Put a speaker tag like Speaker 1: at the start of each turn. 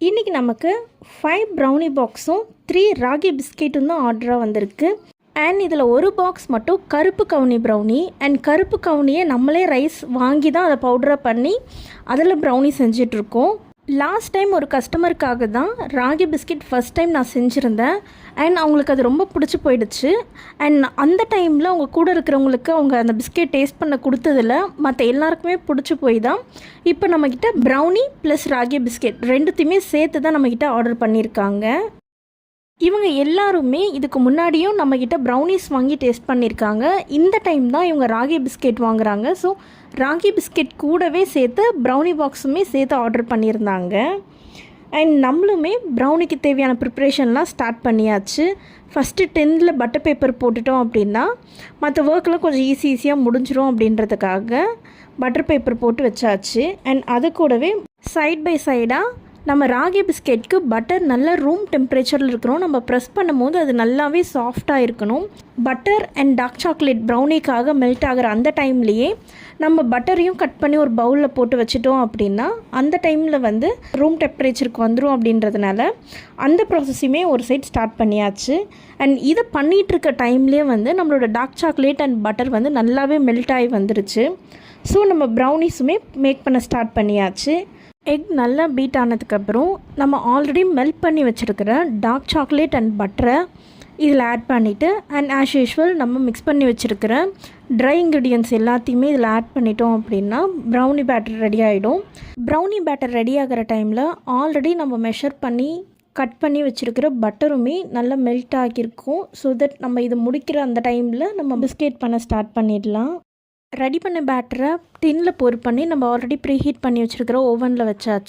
Speaker 1: இன்றைக்கி நமக்கு 5 ப்ரௌனி பாக்ஸும் 3 ராகி பிஸ்கெட்டும் தான் ஆர்டராக வந்திருக்கு. அண்ட் இதில் ஒரு பாக்ஸ் மட்டும் கருப்பு கவுனி ப்ரௌனி. அண்ட் கருப்பு கவுனியை நம்மளே ரைஸ் வாங்கி தான் அதை பவுடராக பண்ணி அதில் ப்ரௌனி செஞ்சிட்ருக்கோம். லாஸ்ட் டைம் ஒரு கஸ்டமருக்காக தான் ராகி பிஸ்கெட் ஃபஸ்ட் டைம் நான் செஞ்சுருந்தேன். அண்ட் அவங்களுக்கு அது ரொம்ப பிடிச்சி போயிடுச்சு. அண்ட் அந்த டைமில் அவங்க கூட இருக்கிறவங்களுக்கு அவங்க அந்த பிஸ்கெட் டேஸ்ட் பண்ண கொடுத்ததில் மற்ற எல்லாருக்குமே பிடிச்சி போய் தான் இப்போ நம்மக்கிட்ட ப்ரௌனி ப்ளஸ் ராகி பிஸ்கெட் ரெண்டுத்தையுமே சேர்த்து தான் நம்மக்கிட்ட ஆர்டர் பண்ணியிருக்காங்க. இவங்க எல்லாருமே இதுக்கு முன்னாடியும் நம்மக்கிட்ட ப்ரௌனிஸ் வாங்கி டேஸ்ட் பண்ணியிருக்காங்க. இந்த டைம் தான் இவங்க ராகி பிஸ்கெட் வாங்குகிறாங்க. ஸோ ராகி பிஸ்கெட் கூடவே சேர்த்து ப்ரௌனி பாக்ஸுமே சேர்த்து ஆர்டர் பண்ணியிருந்தாங்க. அண்ட் நம்மளுமே ப்ரௌனிக்கு தேவையான ப்ரிப்ரேஷன்லாம் ஸ்டார்ட் பண்ணியாச்சு. ஃபஸ்ட்டு 10ல் பட்டர் பேப்பர் போட்டுட்டோம் அப்படின்னா மற்ற ஒர்க்கெலாம் கொஞ்சம் ஈஸியாக முடிஞ்சிடும் அப்படின்றதுக்காக பட்டர் பேப்பர் போட்டு வச்சாச்சு. அண்ட் அது கூடவே சைட் பை சைடாக நம்ம ராகி பிஸ்கெட்க்கு பட்டர் நல்ல ரூம் டெம்பரேச்சரில் இருக்கணும். நம்ம ப்ரெஸ் பண்ணும் போது அது நல்லாவே சாஃப்டாக இருக்கணும். பட்டர் அண்ட் டார்க் சாக்லேட் ப்ரௌனிக்காக மெல்ட் ஆகிற அந்த டைம்லேயே நம்ம பட்டரையும் கட் பண்ணி ஒரு பவுலில் போட்டு வச்சுட்டோம் அப்படின்னா அந்த டைமில் ரூம் டெம்பரேச்சருக்கு வந்துடும். அப்படின்றதுனால அந்த ப்ராசஸையுமே ஒரு சைட் ஸ்டார்ட் பண்ணியாச்சு. அண்ட் இதை பண்ணிகிட்ருக்க டைம்லேயே நம்மளோட டார்க் சாக்லேட் அண்ட் பட்டர் நல்லாவே மெல்ட் ஆகி வந்துருச்சு. ஸோ நம்ம ப்ரௌனிஸுமே மேக் பண்ண ஸ்டார்ட் பண்ணியாச்சு. எக் நல்லா பீட் ஆனதுக்கப்புறம் நம்ம ஆல்ரெடி மெல்ட் பண்ணி வச்சுருக்கிற டார்க் சாக்லேட் அண்ட் பட்டரை இதில் ஆட் பண்ணிவிட்டு அண்ட் ஆஸ் யூஷுவல் நம்ம மிக்ஸ் பண்ணி வச்சுருக்கிற ட்ரை இன்க்ரீடியன்ட்ஸ் எல்லாத்தையுமே இதில் ஆட் பண்ணிட்டோம் அப்படின்னா ப்ரௌனி பேட்டர் ரெடி ஆகிடும். ப்ரௌனி பேட்டர் ரெடி ஆகிற டைமில் ஆல்ரெடி நம்ம மெஷர் பண்ணி கட் பண்ணி வச்சுருக்கிற பட்டருமே நல்லா மெல்ட் ஆகியிருக்கும். ஸோ தட் நம்ம இது முடிக்கிற அந்த டைமில் நம்ம பிஸ்கெட் பண்ண ஸ்டார்ட் பண்ணிடலாம். ரெடி பண்ண பேட்டரை டின்னில் போர் பண்ணி நம்ம ஆல்ரெடி ப்ரீ ஹீட் பண்ணி வச்சுருக்கிற ஓவனில் வச்சாச்சு.